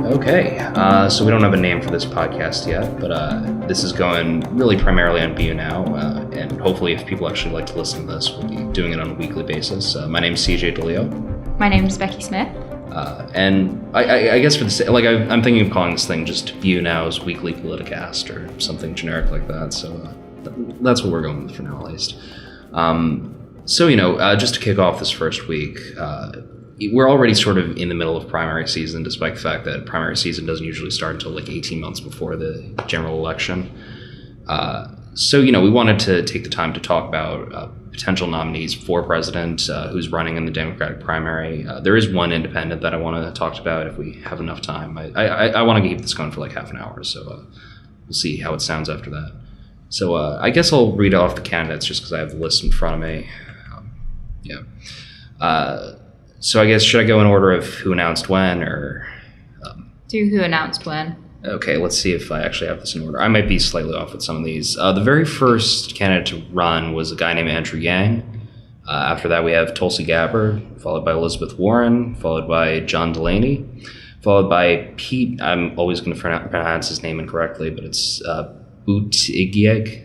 Okay, so we don't have a name for this podcast yet, but this is going really primarily on BU Now, and hopefully if people actually like to listen to this, we'll be doing it on a weekly basis. My name is CJ DeLeo. My name is Becky Smith. And I guess for the I'm thinking of calling this thing just BU Now's Weekly Politicast or something generic like that, so that's what we're going with for now at least. Just to kick off this first week, we're already sort of in the middle of primary season, despite the fact that primary season doesn't usually start until like 18 months before the general election. We wanted to take the time to talk about potential nominees for president who's running in the Democratic primary. There is one independent that I want to talk about if we have enough time. I want to keep this going for like half an hour, so we'll see how it sounds after that. So I guess I'll read off the candidates just because I have the list in front of me. So I guess, should I go in order of who announced when, or? Do who announced when. Okay, let's see if I actually have this in order. I might be slightly off with some of these. The very first candidate to run was a guy named Andrew Yang. After that, we have Tulsi Gabbard, followed by Elizabeth Warren, followed by John Delaney, followed by Pete. I'm always going to pronounce his name incorrectly, but it's Buttigieg.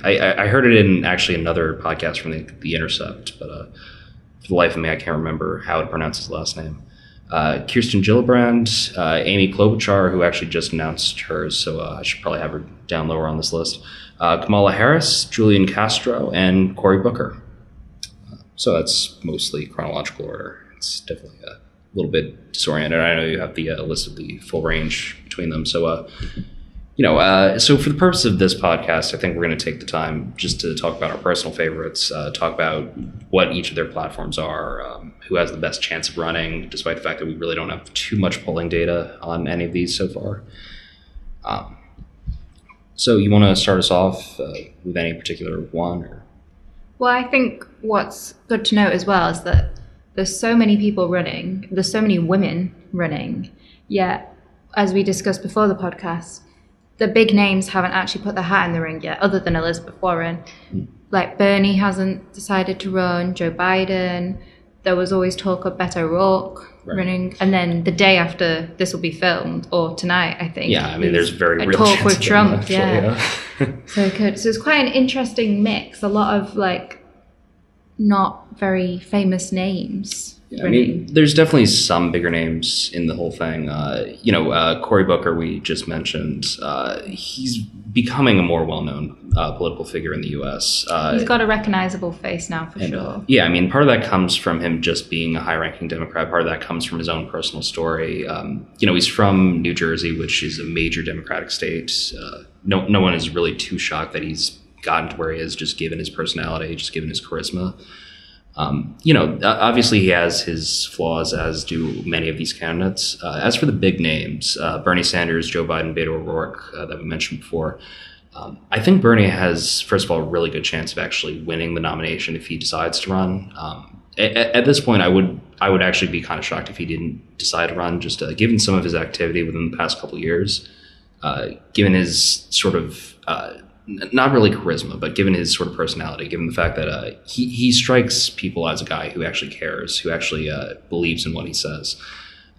I heard it in actually another podcast from the Intercept, but for the life of me, I can't remember how to pronounce his last name. Kirsten Gillibrand, Amy Klobuchar, who actually just announced hers, so I should probably have her down lower on this list. Kamala Harris, Julian Castro, and Cory Booker. So that's mostly chronological order. It's definitely a little bit disoriented. I know you have the list of the full range between them. So, so for the purpose of this podcast, I think we're going to take the time just to talk about our personal favorites, talk about what each of their platforms are, who has the best chance of running, despite the fact that we really don't have too much polling data on any of these so far. So you want to start us off with any particular one? Or? Well, I think what's good to note as well is that there's so many people running, there's so many women running, yet, as we discussed before the podcast, the big names haven't actually put their hat in the ring yet, other than Elizabeth Warren. Like Bernie hasn't decided to run, Joe Biden. There was always talk of Beto O'Rourke running, and then the day after this will be filmed, or tonight, I think. Yeah, I mean, there's very real talk chance with of Trump. actually, yeah. So it's quite an interesting mix. A lot of like not very famous names. Yeah, I mean, there's definitely some bigger names in the whole thing. Cory Booker, we just mentioned. He's becoming a more well-known political figure in the U.S. He's got a recognizable face now, for sure. Yeah, I mean, part of that comes from him just being a high-ranking Democrat. Part of that comes from his own personal story. He's from New Jersey, which is a major Democratic state. No one is really too shocked that he's gotten to where he is, just given his personality, just given his charisma. Obviously he has his flaws, as do many of these candidates. As for the big names, Bernie Sanders, Joe Biden, Beto O'Rourke, that we mentioned before, I think Bernie has, first of all, a really good chance of actually winning the nomination if he decides to run. At this point, I would actually be kind of shocked if he didn't decide to run, just given some of his activity within the past couple of years, given his sort of not really charisma, but given his sort of personality, given the fact that he strikes people as a guy who actually cares, who actually believes in what he says.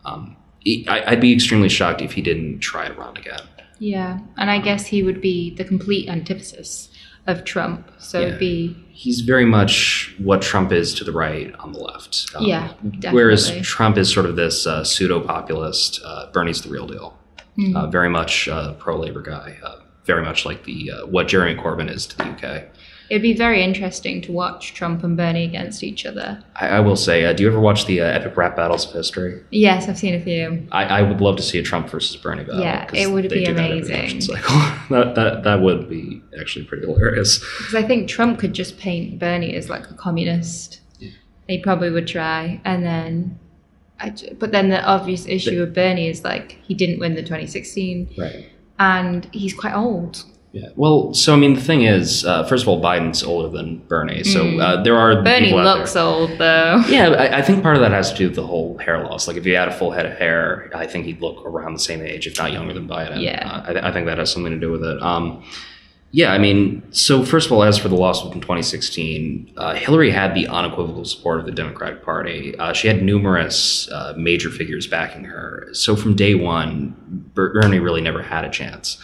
I'd be extremely shocked if he didn't try to run again. Yeah, and I guess he would be the complete antithesis of Trump. So it'd be... He's very much what Trump is to the right on the left. Definitely. Whereas Trump is sort of this pseudo-populist. Bernie's the real deal. Mm-hmm. Very much pro-labor guy. Very much like what Jeremy Corbyn is to the UK. It'd be very interesting to watch Trump and Bernie against each other. I will say, do you ever watch the epic rap battles of history? Yes, I've seen a few. I would love to see a Trump versus Bernie battle. Yeah, it would be amazing. That would be actually pretty hilarious. Because I think Trump could just paint Bernie as like a communist. Yeah. He probably would try, and then... But then the obvious issue of Bernie is like he didn't win the 2016. Right. And he's quite old. Yeah. Well, so I mean, the thing is, first of all, Biden's older than Bernie, so there are Bernie looks old, though. Yeah, I think part of that has to do with the whole hair loss. Like, if he had a full head of hair, I think he'd look around the same age, if not younger than Biden. Yeah. I think that has something to do with it. Yeah, I mean, so first of all, as for the lawsuit in 2016, Hillary had the unequivocal support of the Democratic Party. She had numerous major figures backing her. So from day one, Bernie really never had a chance.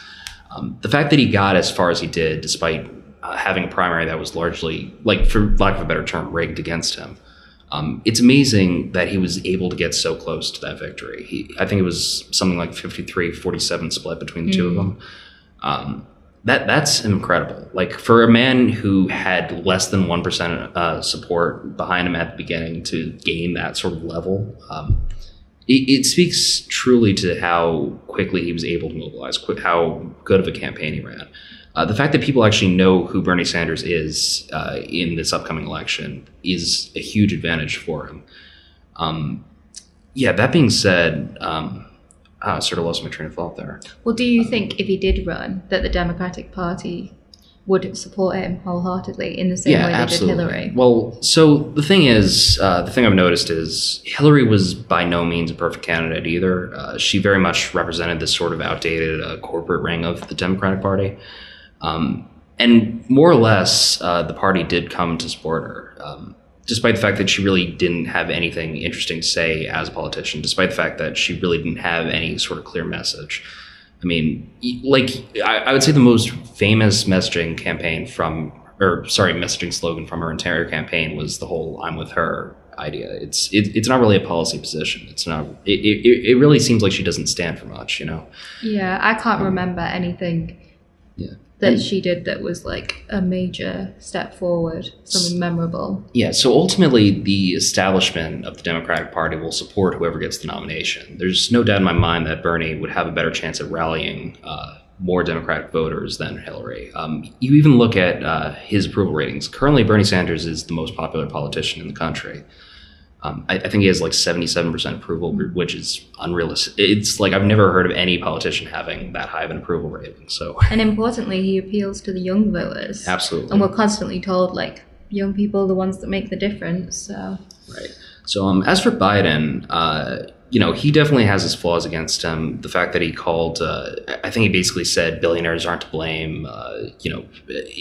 The fact that he got as far as he did, despite having a primary that was largely, like, for lack of a better term, rigged against him, it's amazing that he was able to get so close to that victory. I think it was something like 53-47 split between the two of them. That's incredible. Like, for a man who had less than 1% support behind him at the beginning to gain that sort of level, it speaks truly to how quickly he was able to mobilize, how good of a campaign he ran. The fact that people actually know who Bernie Sanders is in this upcoming election is a huge advantage for him. Yeah, that being said, I sort of lost my train of thought there. Well, do you think if he did run, that the Democratic Party would support him wholeheartedly in the same way they did Hillary? Well, so the thing is, the thing I've noticed is Hillary was by no means a perfect candidate either. She very much represented this sort of outdated corporate ring of the Democratic Party. And more or less, the party did come to support her. Despite the fact that she really didn't have anything interesting to say as a politician, despite the fact that she really didn't have any sort of clear message. I mean, like, I would say the most famous messaging slogan from her entire campaign was the whole "I'm with her" idea. It's not really a policy position. It's not. It really seems like she doesn't stand for much, you know. Yeah, I can't remember anything. Yeah. That she did that was like a major step forward, something memorable. Yeah, so ultimately the establishment of the Democratic Party will support whoever gets the nomination. There's no doubt in my mind that Bernie would have a better chance at rallying more Democratic voters than Hillary. You even look at his approval ratings. Currently, Bernie Sanders is the most popular politician in the country. I think he has like 77% approval, which is unrealistic. It's like I've never heard of any politician having that high of an approval rating. So, and importantly, he appeals to the young voters. Absolutely. And we're constantly told, like, young people are the ones that make the difference. So. Right. So as for Biden, he definitely has his flaws against him. The fact that he called, I think he basically said billionaires aren't to blame.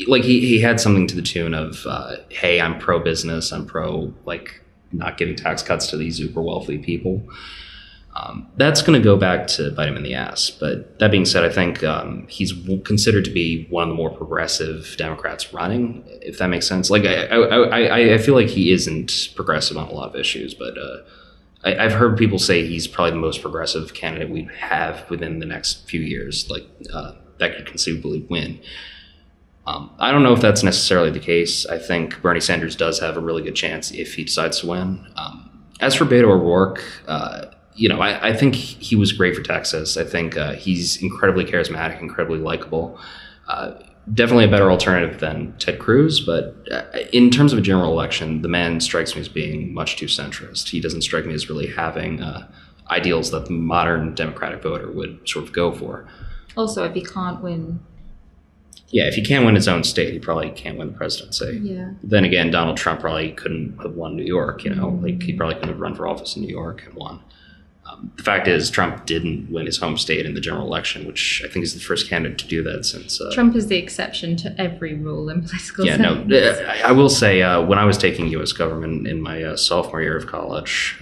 Like he had something to the tune of, hey, I'm pro-business, I'm pro, like, not giving tax cuts to these uber wealthy people. That's going to go back to bite him in the ass. But that being said, I think he's considered to be one of the more progressive Democrats running, if that makes sense. Like, I feel like he isn't progressive on a lot of issues, but I've heard people say he's probably the most progressive candidate we have within the next few years, like that could conceivably win. I don't know if that's necessarily the case. I think Bernie Sanders does have a really good chance if he decides to win. As for Beto O'Rourke, I think he was great for Texas. I think he's incredibly charismatic, incredibly likable. Definitely a better alternative than Ted Cruz, but in terms of a general election, the man strikes me as being much too centrist. He doesn't strike me as really having ideals that the modern Democratic voter would sort of go for. Also, if he can't win... Yeah, if he can't win his own state, he probably can't win the presidency. Yeah. Then again, Donald Trump probably couldn't have won New York, like he probably couldn't have run for office in New York and won. The fact is, Trump didn't win his home state in the general election, which I think is the first candidate to do that since... Trump is the exception to every rule in political science. I will say, when I was taking U.S. government in my sophomore year of college,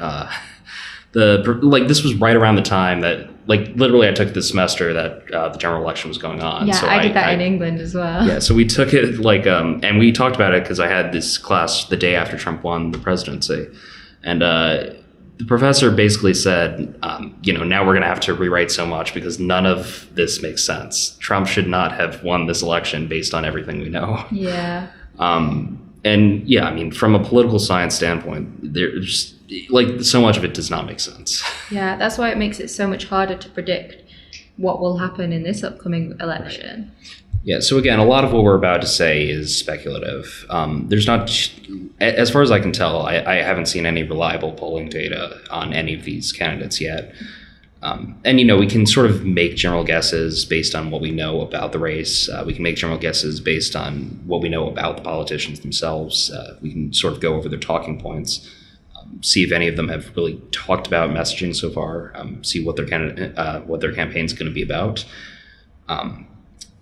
this was right around the time that, like, literally I took the semester that the general election was going on. Yeah, so I did that in England as well. Yeah, so we took it, and we talked about it because I had this class the day after Trump won the presidency. And the professor basically said, now we're going to have to rewrite so much because none of this makes sense. Trump should not have won this election based on everything we know. Yeah. And yeah, I mean, from a political science standpoint, there's so much of it does not make sense. Yeah, that's why it makes it so much harder to predict what will happen in this upcoming election. Right. Yeah, so again, a lot of what we're about to say is speculative. There's not, as far as I can tell, I haven't seen any reliable polling data on any of these candidates yet. And, we can sort of make general guesses based on what we know about the race. We can make general guesses based on what we know about the politicians themselves. We can sort of go over their talking points, see if any of them have really talked about messaging so far, see what their campaign's going to be about.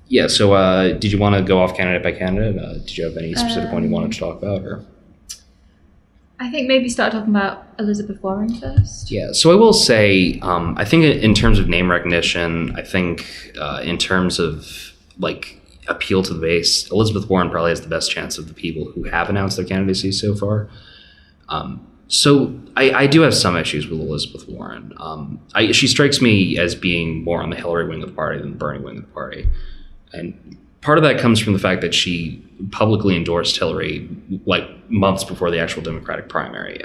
Yeah, so did you want to go off candidate by candidate? Did you have any specific one you wanted to talk about? Or? I think maybe start talking about Elizabeth Warren first. Yeah, so I will say, I think in terms of name recognition, I think in terms of like appeal to the base, Elizabeth Warren probably has the best chance of the people who have announced their candidacy so far. So I do have some issues with Elizabeth Warren. She strikes me as being more on the Hillary wing of the party than the Bernie wing of the party. And part of that comes from the fact that she publicly endorsed Hillary like months before the actual Democratic primary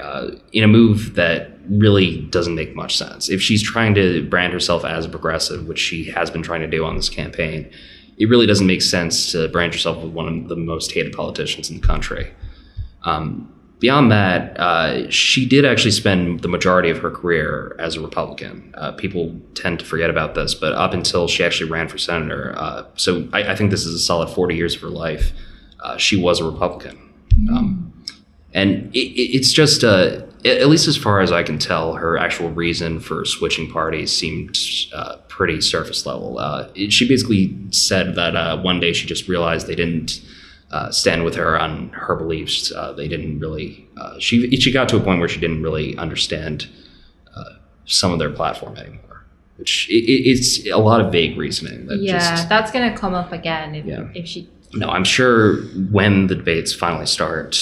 in a move that really doesn't make much sense. If she's trying to brand herself as a progressive, which she has been trying to do on this campaign, it really doesn't make sense to brand yourself with one of the most hated politicians in the country. Beyond that, she did actually spend the majority of her career as a Republican. People tend to forget about this, but up until she actually ran for senator, so I think this is a solid 40 years of her life, she was a Republican. And it's just, at least as far as I can tell, her actual reason for switching parties seemed pretty surface level. She basically said that one day she just realized they didn't stand with her on her beliefs. They didn't really. She got to a point where she didn't really understand some of their platform anymore. Which it's a lot of vague reasoning. That's going to come up again if she. No, I'm sure when the debates finally start,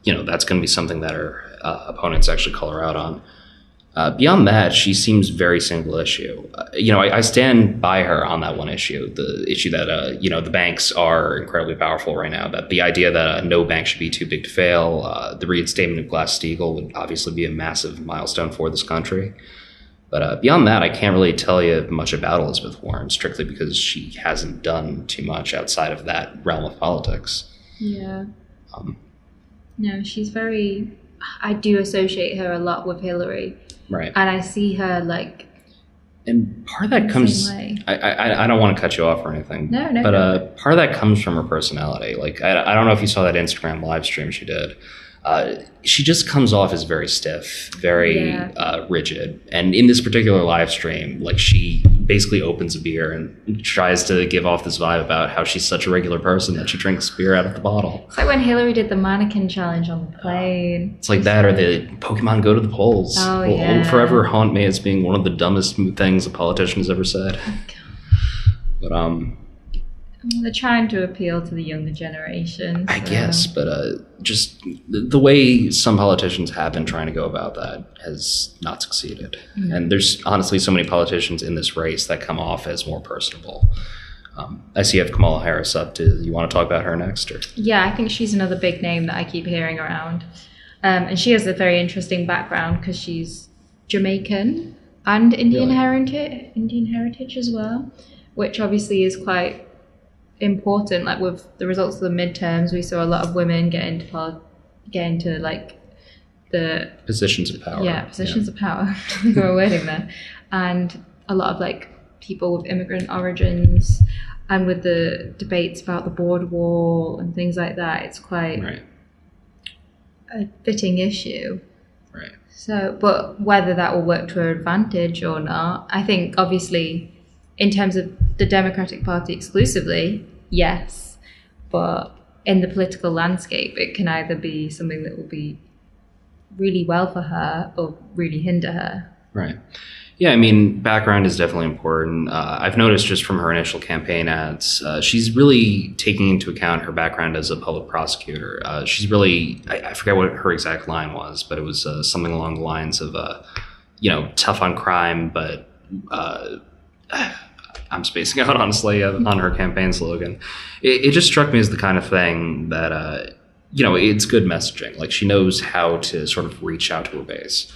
that's going to be something that her opponents actually call her out on. Beyond that, she seems very single issue. I stand by her on that one issue, the issue that, the banks are incredibly powerful right now, that the idea that no bank should be too big to fail, the reinstatement of Glass-Steagall would obviously be a massive milestone for this country. But beyond that, I can't really tell you much about Elizabeth Warren, strictly because she hasn't done too much outside of that realm of politics. Yeah. No, she's very... I do associate her a lot with Hillary. Right. And I see her like... And part of that comes... I don't want to cut you off or anything. No. But part of that comes from her personality. Like, I don't know if you saw that Instagram live stream she did. She just comes off as very stiff, very rigid. And in this particular live stream, like, she basically opens a beer and tries to give off this vibe about how she's such a regular person that she drinks beer out of the bottle. It's like when Hillary did the mannequin challenge on the plane. It's like that, or the Pokemon go to the polls. Oh, will forever haunt me as being one of the dumbest things a politician has ever said. But they're trying to appeal to the younger generation. I guess, but just the way some politicians have been trying to go about that has not succeeded. Mm-hmm. And there's honestly so many politicians in this race that come off as more personable. I see you have Kamala Harris up. Do you want to talk about her next? Or? Yeah, I think she's another big name that I keep hearing around. And she has a very interesting background because she's Jamaican and Indian heritage as well, which obviously is quite important. Like with the results of the midterms, we saw a lot of women get into like the positions of power. Yeah, positions of power. Go wording there, and a lot of like people with immigrant origins, and with the debates about the border wall and things like that, it's quite a fitting issue. Right. So, but whether that will work to her advantage or not, I think obviously, in terms of the Democratic Party exclusively, yes. But in the political landscape, it can either be something that will be really well for her or really hinder her. Right. Yeah, I mean, background is definitely important. I've noticed just from her initial campaign ads, she's really taking into account her background as a public prosecutor. She's really, I forget what her exact line was, but it was something along the lines of, tough on crime, but I'm spacing out, honestly, on her campaign slogan. It just struck me as the kind of thing that, it's good messaging. Like, she knows how to sort of reach out to her base.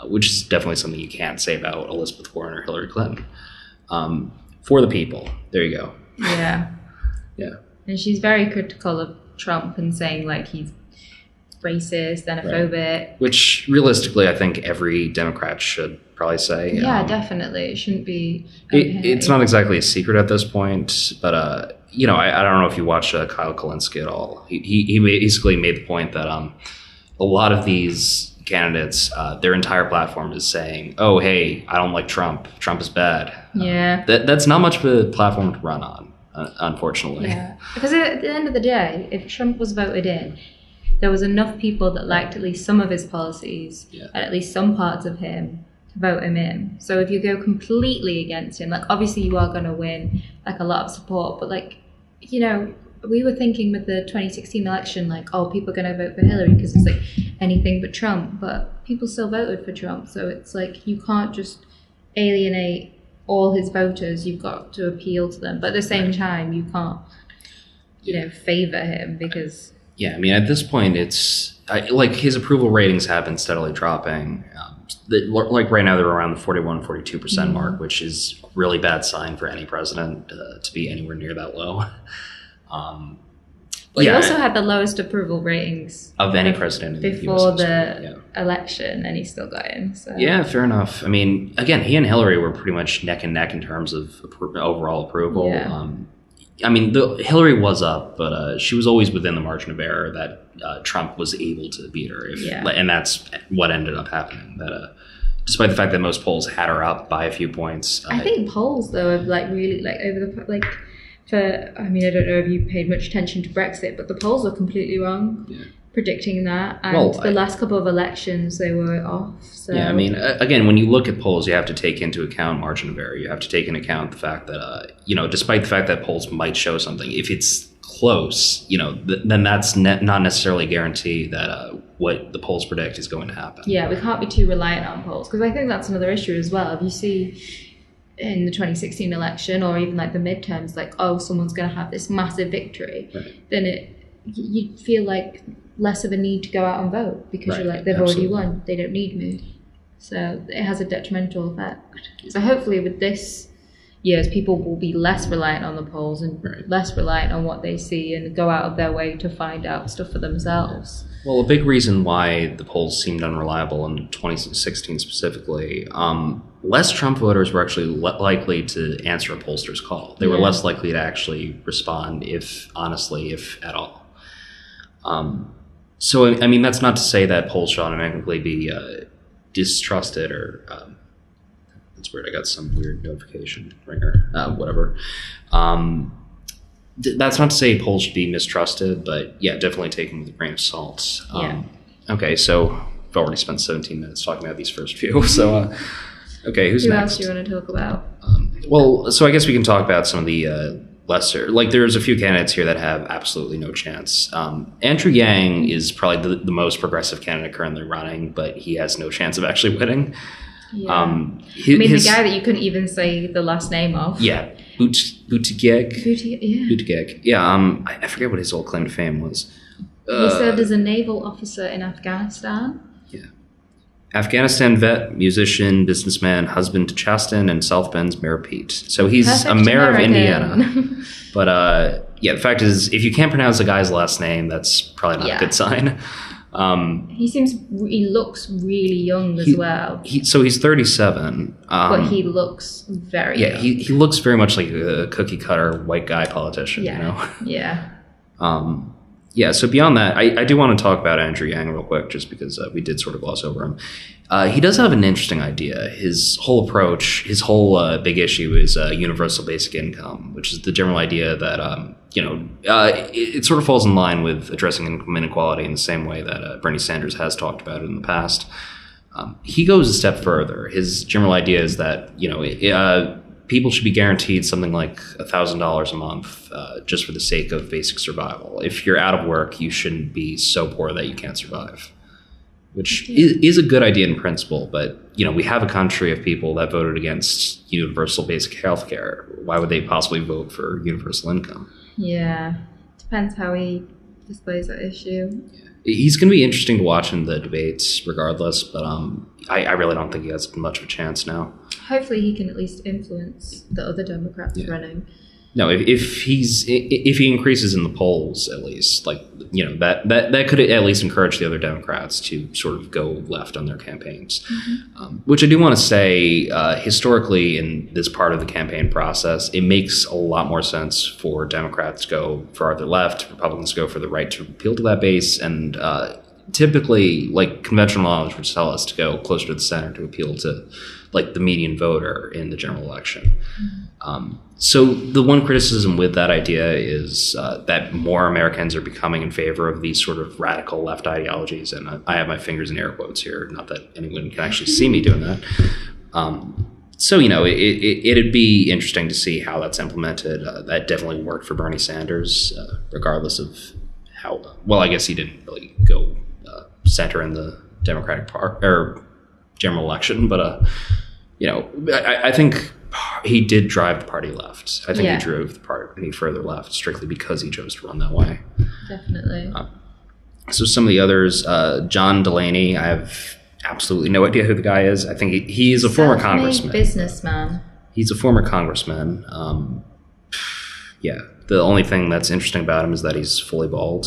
Which is definitely something you can't say about Elizabeth Warren or Hillary Clinton. For the people. There you go. Yeah. Yeah. And she's very critical of Trump and saying, like, he's racist, xenophobic. Right. Which, realistically, I think every Democrat should probably say. Yeah, definitely. It shouldn't be... It's not exactly a secret at this point, but, I don't know if you watch Kyle Kalinske at all. He basically made the point that a lot of these candidates, their entire platform is saying, oh, hey, I don't like Trump. Trump is bad. Yeah. That's not much of a platform to run on. unfortunately. Yeah, because at the end of the day, if Trump was voted in, there was enough people that liked at least some of his policies and at least some parts of him to vote him in. So if you go completely against him, like obviously you are going to win like a lot of support, but like, you know, we were thinking with the 2016 election, like, oh, people are going to vote for Hillary because it's like anything but Trump, but people still voted for Trump. So it's like, you can't just alienate all his voters, you've got to appeal to them. But at the same time, you can't, you know, favor him because... Yeah, I mean, at this point, it's like his approval ratings have been steadily dropping. Like right now, they're around the 41-42% mark, which is a really bad sign for any president to be anywhere near that low. He also had the lowest approval ratings of any president before the election, and he still got in. So. Yeah, fair enough. I mean, again, he and Hillary were pretty much neck and neck in terms of overall approval. Yeah. I mean, Hillary was up, but she was always within the margin of error that Trump was able to beat her. And that's what ended up happening. That despite the fact that most polls had her up by a few points. I think polls, though, have like really like over the like. I mean, I don't know if you paid much attention to Brexit, but the polls were completely wrong predicting that. And the last couple of elections, they were off. So. Yeah, I mean, again, when you look at polls, you have to take into account margin of error. You have to take into account the fact that, you know, despite the fact that polls might show something, if it's close, you know, then that's not necessarily a guarantee that what the polls predict is going to happen. Yeah, we can't be too reliant on polls, because I think that's another issue as well. If you see... in the 2016 election or even like the midterms, like, oh, someone's going to have this massive victory, then you feel like less of a need to go out and vote because you're like, they've already won, they don't need me. So it has a detrimental effect. So hopefully with this years, people will be less reliant on the polls and less reliant on what they see and go out of their way to find out stuff for themselves. Well, a big reason why the polls seemed unreliable in 2016 specifically, less Trump voters were actually likely to answer a pollster's call. They were less likely to actually respond, if at all. So, I mean, that's not to say that polls should automatically be distrusted or... That's weird. I got some weird notification ringer. Whatever. That's not to say polls should be mistrusted, but yeah, definitely take them with a grain of salt. Okay, so I've already spent 17 minutes talking about these first few. So, okay, who's next? Who else do you want to talk about? Well, so I guess we can talk about some of the lesser. Like, there's a few candidates here that have absolutely no chance. Andrew Yang is probably the most progressive candidate currently running, but he has no chance of actually winning. Yeah. I mean, the guy that you couldn't even say the last name of. Yeah, Buttigieg. Yeah. Buttigieg. Yeah. I forget what his old claim to fame was. He served as a naval officer in Afghanistan. Yeah. Afghanistan vet, musician, businessman, husband to Chasten, and South Bend's Mayor Pete. So he's Perfect a mayor American. of Indiana. But yeah, the fact is, if you can't pronounce the guy's last name, that's probably not a good sign. He looks really young as well. So he's 37. But he looks very young. He looks very much like a cookie cutter white guy politician, you know? Yeah. So beyond that, I do want to talk about Andrew Yang real quick, just because we did sort of gloss over him. He does have an interesting idea. His whole approach, his whole big issue is universal basic income, which is the general idea that, it sort of falls in line with addressing income inequality in the same way that Bernie Sanders has talked about it in the past. He goes a step further. His general idea is that, people should be guaranteed something like $1,000 a month just for the sake of basic survival. If you're out of work, you shouldn't be so poor that you can't survive, which is a good idea in principle. But, we have a country of people that voted against universal basic health care. Why would they possibly vote for universal income? Yeah, depends how he displays that issue. Yeah. He's going to be interesting to watch in the debates regardless, but I really don't think he has much of a chance now. Hopefully he can at least influence the other Democrats running. No, if he increases in the polls, at least, that could at least encourage the other Democrats to sort of go left on their campaigns. Mm-hmm. Which I do want to say, historically in this part of the campaign process, it makes a lot more sense for Democrats to go farther left, Republicans to go for the right to appeal to that base, and typically, like, conventional knowledge would tell us to go closer to the center to appeal to, like, the median voter in the general election. So the one criticism with that idea is that more Americans are becoming in favor of these sort of radical left ideologies, and I have my fingers in air quotes here, not that anyone can actually see me doing that. So, it'd be interesting to see how that's implemented. That definitely worked for Bernie Sanders, regardless of how well. I guess he didn't really go center in the Democratic or general election, but I think he did drive the party left. I think he drove the party further left strictly because he chose to run that way. Definitely. So some of the others, John Delaney, I have absolutely no idea who the guy is. I think he's a former congressman. Businessman. He's a former congressman. The only thing that's interesting about him is that he's fully bald.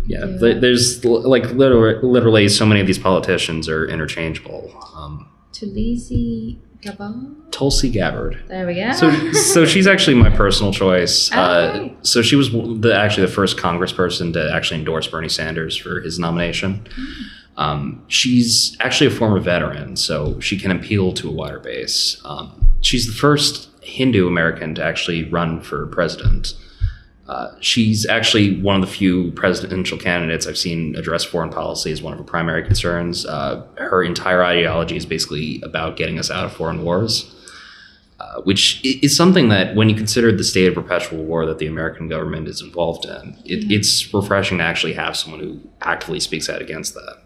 There's like literally so many of these politicians are interchangeable. Tulsi Gabbard. There we go. So she's actually my personal choice. Okay. So she was actually the first congressperson to actually endorse Bernie Sanders for his nomination. She's actually a former veteran, so she can appeal to a wider base. She's the first Hindu American to actually run for president. She's actually one of the few presidential candidates I've seen address foreign policy as one of her primary concerns. Her entire ideology is basically about getting us out of foreign wars, which is something that, when you consider the state of perpetual war that the American government is involved in, it's refreshing to actually have someone who actively speaks out against that.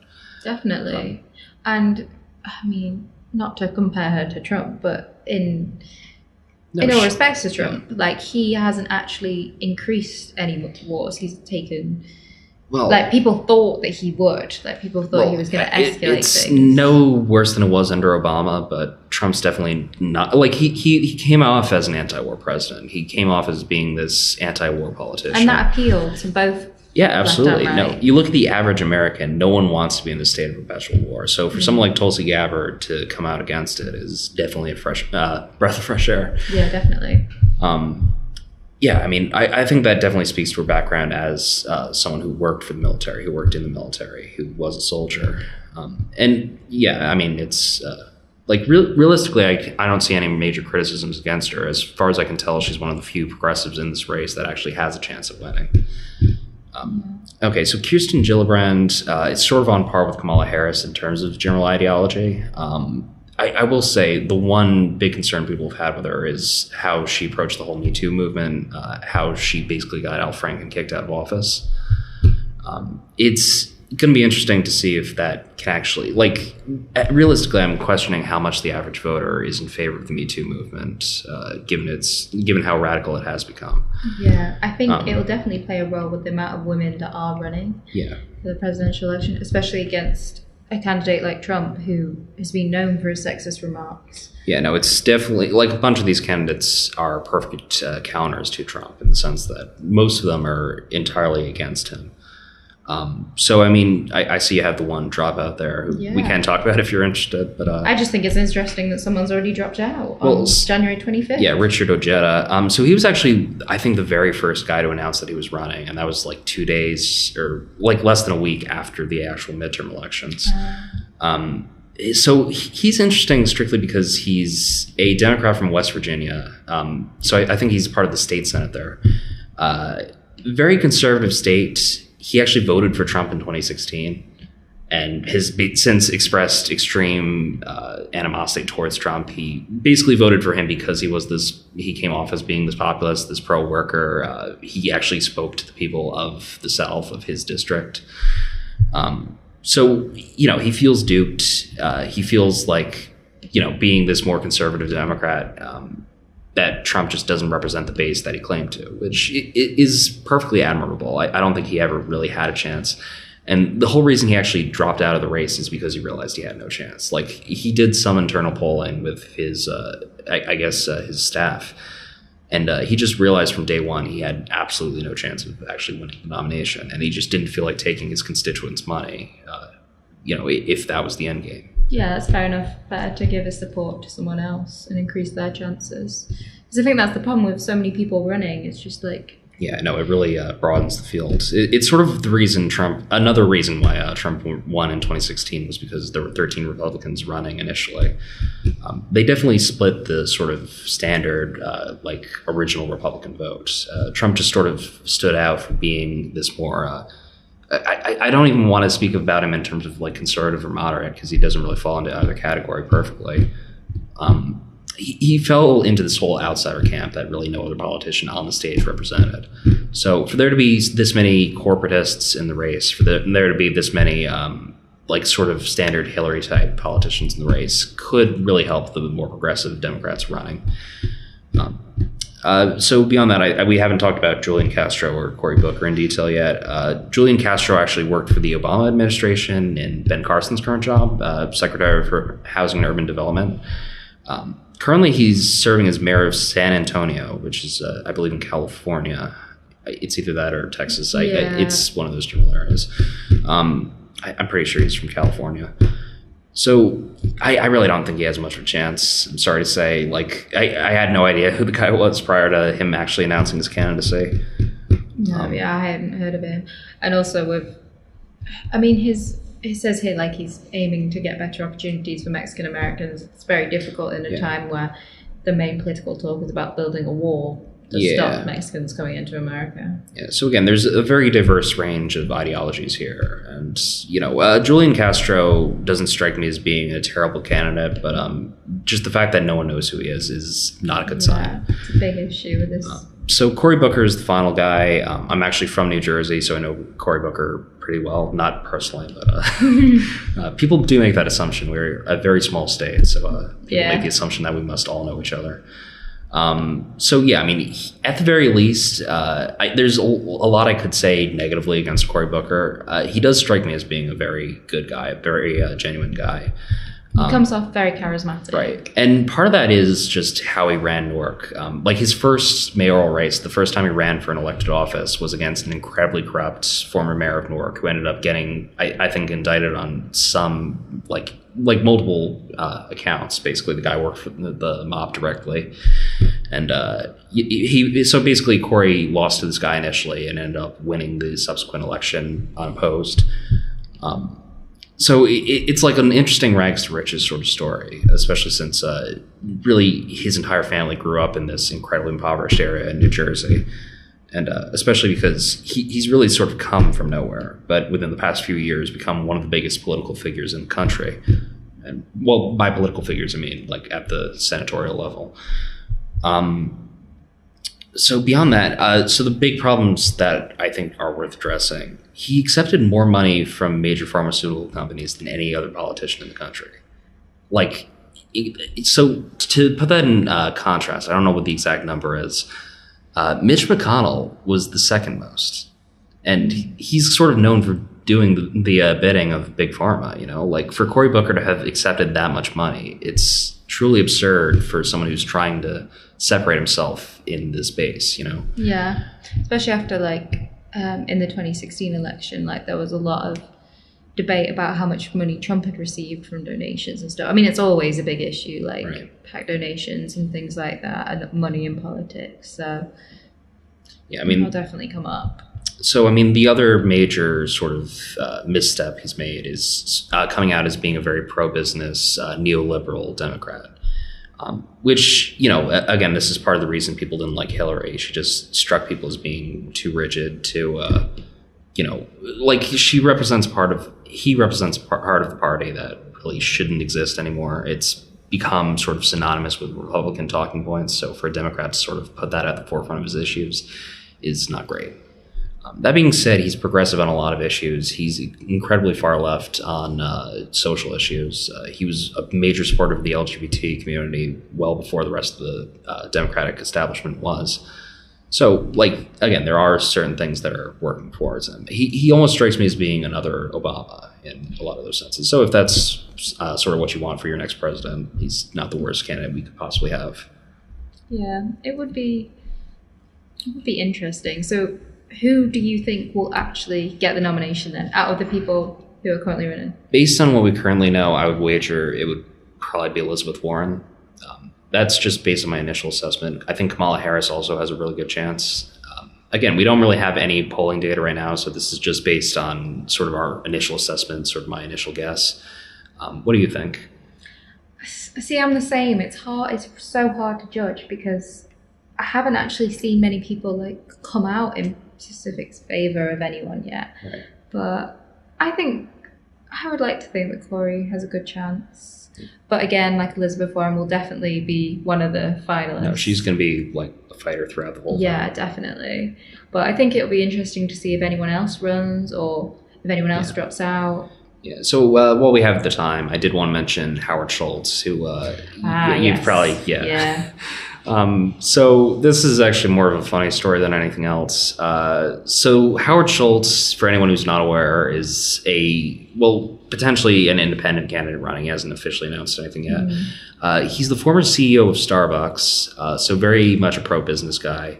Definitely. And, I mean, not to compare her to Trump, but in all respects to Trump, like, he hasn't actually increased any wars. He's taken, people thought that he would. Like, people thought he was going to escalate it's things. No worse than it was under Obama, but Trump's definitely not. Like, he came off as an anti-war president. He came off as being this anti-war politician. And that appealed to both. Yeah, absolutely. Right. No, you look at the average American, no one wants to be in the state of perpetual war. So for someone like Tulsi Gabbard to come out against it is definitely a fresh breath of fresh air. Yeah, definitely. I mean, I think that definitely speaks to her background as someone who worked for the military, who worked in the military, who was a soldier. I mean, it's realistically, I don't see any major criticisms against her. As far as I can tell, she's one of the few progressives in this race that actually has a chance of winning. Okay, so Kirsten Gillibrand is sort of on par with Kamala Harris in terms of general ideology. I will say the one big concern people have had with her is how she approached the whole Me Too movement, how she basically got Al Franken kicked out of office. It's going to be interesting to see if that can actually, realistically, I'm questioning how much the average voter is in favor of the Me Too movement, given how radical it has become. Yeah, I think it will definitely play a role with the amount of women that are running for the presidential election, especially against a candidate like Trump, who has been known for his sexist remarks. Yeah, no, it's definitely, a bunch of these candidates are perfect counters to Trump in the sense that most of them are entirely against him. So, I mean, I see you have the one dropout there who we can talk about if you're interested. But I just think it's interesting that someone's already dropped out on January 25th. Yeah, Richard O Jetta. So he was actually, I think, the very first guy to announce that he was running. And that was 2 days or less than a week after the actual midterm elections. So he's interesting strictly because he's a Democrat from West Virginia. So I think he's part of the state Senate there. Very conservative state. He actually voted for Trump in 2016 and has since expressed extreme animosity towards Trump. He basically voted for him because he came off as being this populist, this pro-worker. He actually spoke to the people of the South, of his district. So, he feels duped. He feels like, being this more conservative Democrat, that Trump just doesn't represent the base that he claimed to, which is perfectly admirable. I don't think he ever really had a chance. And the whole reason he actually dropped out of the race is because he realized he had no chance. He did some internal polling with his, his staff. And he just realized from day one he had absolutely no chance of actually winning the nomination. And he just didn't feel like taking his constituents' money, if that was the end game. Yeah, that's fair enough. Better to give his support to someone else and increase their chances. Because I think that's the problem with so many people running. It's just Yeah, no, it really broadens the field. It's sort of the reason another reason why Trump won in 2016 was because there were 13 Republicans running initially. They definitely split the sort of standard, original Republican vote. Trump just sort of stood out for being this more, I don't even want to speak about him in terms of like conservative or moderate, because he doesn't really fall into either category perfectly. He fell into this whole outsider camp that really no other politician on the stage represented. So for there to be this many corporatists in the race, for there to be this many sort of standard Hillary type politicians in the race could really help the more progressive Democrats running. So beyond that, we haven't talked about Julian Castro or Cory Booker in detail yet. Julian Castro actually worked for the Obama administration in Ben Carson's current job, Secretary for Housing and Urban Development. Currently, he's serving as mayor of San Antonio, which is, I believe, in California. It's either that or Texas. It's one of those general areas. I'm pretty sure he's from California. So I really don't think he has much of a chance. I'm sorry to say. I had no idea who the guy was prior to him actually announcing his candidacy. No, I hadn't heard of him. And also he says here he's aiming to get better opportunities for Mexican Americans. It's very difficult in a time where the main political talk is about building a wall to stop Mexicans coming into America. Yeah. So again, there's a very diverse range of ideologies here, and Julian Castro doesn't strike me as being a terrible candidate, but just the fact that no one knows who he is not a good sign. It's a big issue with this. So Cory Booker is the final guy. I'm actually from New Jersey, so I know Cory Booker pretty well. Not personally, but people do make that assumption. We're a very small state, so people make the assumption that we must all know each other. At the very least, there's a lot I could say negatively against Cory Booker. He does strike me as being a very good guy, a very genuine guy. He comes off very charismatic. Right. And part of that is just how he ran Newark. His first mayoral race, the first time he ran for an elected office, was against an incredibly corrupt former mayor of Newark who ended up getting, I think, indicted on some, multiple accounts. Basically, the guy worked for the mob directly. And so basically, Cory lost to this guy initially and ended up winning the subsequent election unopposed. So it's like an interesting rags to riches sort of story, especially since really his entire family grew up in this incredibly impoverished area in New Jersey. And especially because he's really sort of come from nowhere, but within the past few years become one of the biggest political figures in the country. And well, by political figures, I mean at the senatorial level. So beyond that, so the big problems that I think are worth addressing, he accepted more money from major pharmaceutical companies than any other politician in the country. So to put that in contrast, I don't know what the exact number is. Mitch McConnell was the second most. And he's sort of known for doing the bidding of Big Pharma, for Cory Booker to have accepted that much money, it's truly absurd for someone who's trying to separate himself in this space, Yeah, especially after in the 2016 election, there was a lot of debate about how much money Trump had received from donations and stuff. I mean, it's always a big issue, PAC donations and things like that, and money in politics. So yeah, it'll definitely come up. So, the other major sort of misstep he's made is coming out as being a very pro-business, neoliberal Democrat. Which, again, this is part of the reason people didn't like Hillary. She just struck people as being too rigid, he represents part of the party that really shouldn't exist anymore. It's become sort of synonymous with Republican talking points. So for a Democrat to sort of put that at the forefront of his issues is not great. That being said, he's progressive on a lot of issues. He's incredibly far left on social issues. He was a major supporter of the LGBT community well before the rest of the Democratic establishment was. So, again, there are certain things that are working towards him. He almost strikes me as being another Obama in a lot of those senses. So if that's sort of what you want for your next president, he's not the worst candidate we could possibly have. Yeah, it would be interesting. So who do you think will actually get the nomination then, out of the people who are currently running? Based on what we currently know, I would wager it would probably be Elizabeth Warren. That's just based on my initial assessment. I think Kamala Harris also has a really good chance. again, we don't really have any polling data right now, so this is just based on sort of our initial assessment, sort of my initial guess. What do you think? See, I'm the same. It's hard. It's so hard to judge because I haven't actually seen many people like come out in Pacific's favor of anyone yet. Right. But I would like to think that Cory has a good chance. But again, like Elizabeth Warren will definitely be one of the finalists. No, she's going to be like a fighter throughout the whole thing. Yeah, definitely. But I think it'll be interesting to see if anyone else runs or if anyone else drops out. Yeah. So while we have the time, I did want to mention Howard Schultz, who you've probably so this is actually more of a funny story than anything else. So Howard Schultz, for anyone who's not aware, is potentially an independent candidate running. He hasn't officially announced anything yet. He's the former CEO of Starbucks, so very much a pro-business guy.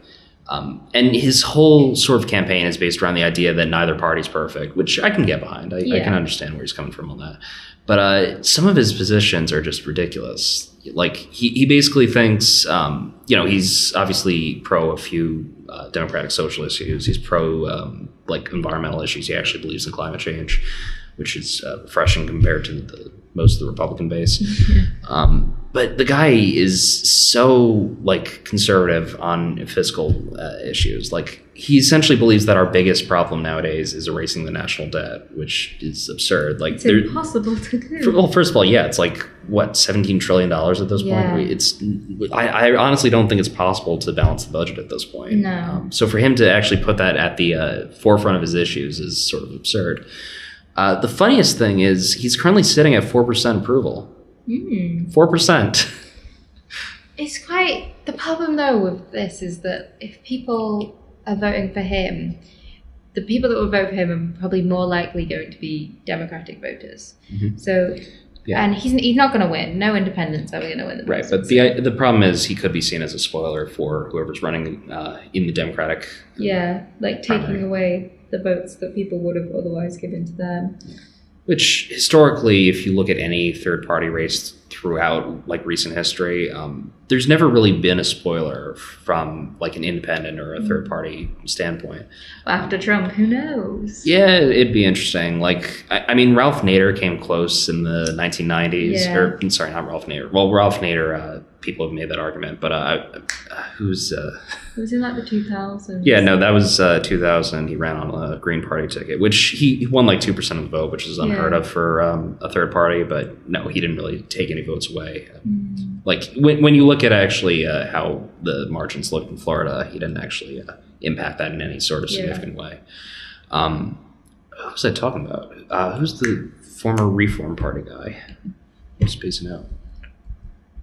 And his whole sort of campaign is based around the idea that neither party's perfect, which I can get behind. I can understand where he's coming from on that. But some of his positions are just ridiculous. Like he basically thinks, he's obviously pro a few democratic social issues. He's pro environmental issues. He actually believes in climate change, which is refreshing compared to most of the Republican base. But the guy is so conservative on fiscal issues. He essentially believes that our biggest problem nowadays is erasing the national debt, which is absurd. It's impossible to do. Well, first of all, it's $17 trillion at this point. I honestly don't think it's possible to balance the budget at this point. No. So for him to actually put that at the forefront of his issues is sort of absurd. The funniest thing is he's currently sitting at 4% approval. 4%. It's quite... The problem, though, with this is that if people are voting for him, the people that will vote for him are probably more likely going to be Democratic voters. So... Yeah. And he's not going to win. No independents are going to win the presidency. Right, but the problem is he could be seen as a spoiler for whoever's running in the Democratic... taking away the votes that people would have otherwise given to them. Yeah. Which, historically, if you look at any third-party race throughout recent history, there's never really been a spoiler from an independent or a third-party standpoint. After Trump, who knows? Yeah, it'd be interesting. I mean, Ralph Nader came close in the 1990s. Yeah. Or, sorry, not Ralph Nader. Well, Ralph Nader, people have made that argument, but who's... It was in the 2000s. Yeah, no, that was 2000. He ran on a Green Party ticket, which he won 2% of the vote, which is unheard of for a third party. But no, he didn't really take any votes away. When you look at actually how the margins looked in Florida, he didn't actually impact that in any sort of significant way. What was I talking about? Who's the former Reform Party guy? I'm spacing out.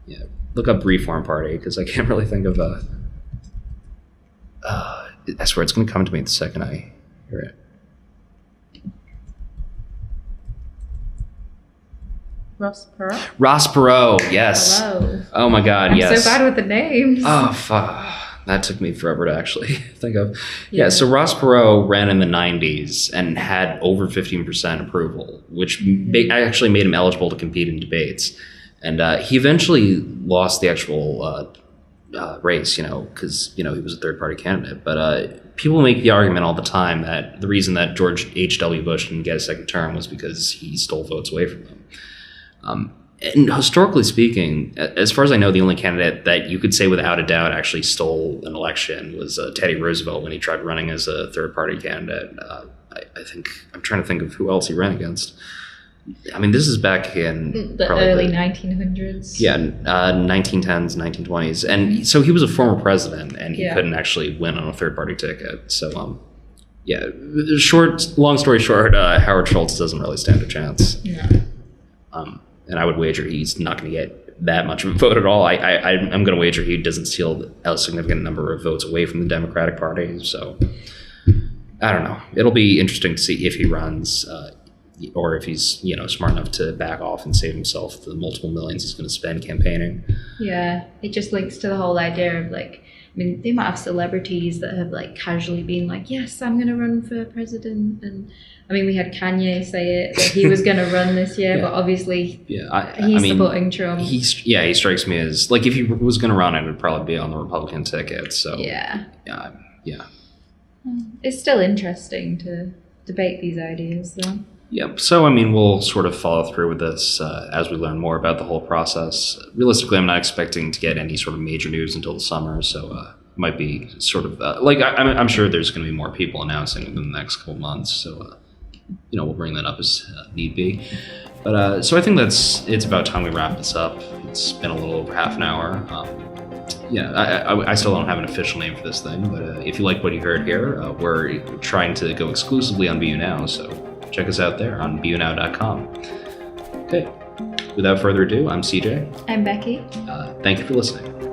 Yeah, look up Reform Party because I can't really think of I swear it's going to come to me the second I hear it. Ross Perot, yes. Hello. Oh my God, I'm so bad with the names. Oh, fuck. That took me forever to actually think of. Yeah, so Ross Perot ran in the 90s and had over 15% approval, which actually made him eligible to compete in debates. And he eventually lost the actual race, because, he was a third-party candidate. But people make the argument all the time that the reason that George H.W. Bush didn't get a second term was because he stole votes away from him. And historically speaking, as far as I know, the only candidate that you could say without a doubt actually stole an election was Teddy Roosevelt when he tried running as a third-party candidate. I'm trying to think of who else he ran against. I mean, this is back in the early 1900s. Yeah, 1910s, 1920s. And so he was a former president, and he couldn't actually win on a third-party ticket. So, long story short, Howard Schultz doesn't really stand a chance. No. And I would wager he's not going to get that much of a vote at all. I'm going to wager he doesn't steal a significant number of votes away from the Democratic Party. So, I don't know. It'll be interesting to see if he runs... or if he's, smart enough to back off and save himself the multiple millions he's going to spend campaigning. Yeah, it just links to the whole idea of the amount of celebrities that have casually been yes, I'm going to run for president. And I mean, we had Kanye say it, that he was going to run this year, but obviously he's supporting Trump. He strikes me as, if he was going to run, it would probably be on the Republican ticket. So, yeah. It's still interesting to debate these ideas, though. Yep. So, I mean, we'll sort of follow through with this as we learn more about the whole process. Realistically, I'm not expecting to get any sort of major news until the summer, so it might be sort of I'm sure there's going to be more people announcing within the next couple months, so we'll bring that up as need be. But so I think it's about time we wrap this up. It's been a little over half an hour. I still don't have an official name for this thing, but if you like what you heard here, we're trying to go exclusively on BU Now, so check us out there on bunow.com. Okay, without further ado, I'm CJ. I'm Becky. Thank you for listening.